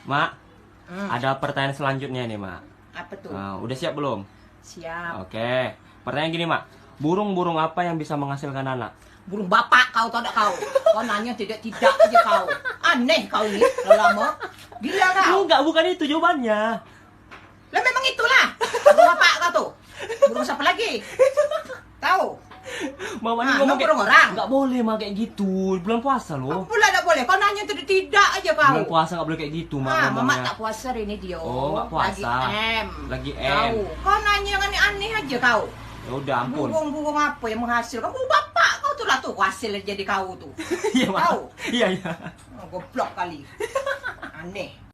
Mak, ada pertanyaan selanjutnya nih, Mak. Apa tuh? Udah siap belum? Siap. Oke. Pertanyaan gini, Mak. Burung-burung apa yang bisa menghasilkan anak? Burung bapak kau tahu tak kau? Kau nanya tidak aja kau. Aneh kau ini lama. Gila kau. Enggak, bukan itu jawabannya. Lah memang itulah. Burung bapak kau tuh. Burung siapa lagi? Tahu? Mama ini Ah, ngomong burung orang. Enggak boleh, Mak, kayak gitu. Bulan puasa loh. Pula tak boleh. Kau nanya tidak aja kau. Bulan puasa enggak boleh kayak gitu, Mak. Ah, mama ngomongnya. tak puasa hari ini dia. Oh, nggak puasa. Lagi M. Tahu. Kau nanya yang aneh-aneh aja kau. Ya udah, ampun. Burung-burung apa yang menghasilkan? Burung bapak kau tuh lah tuh hasil jadi kau tuh. Iya, Mak. Tahu? Iya, iya. Oh, goblok kali. Aneh.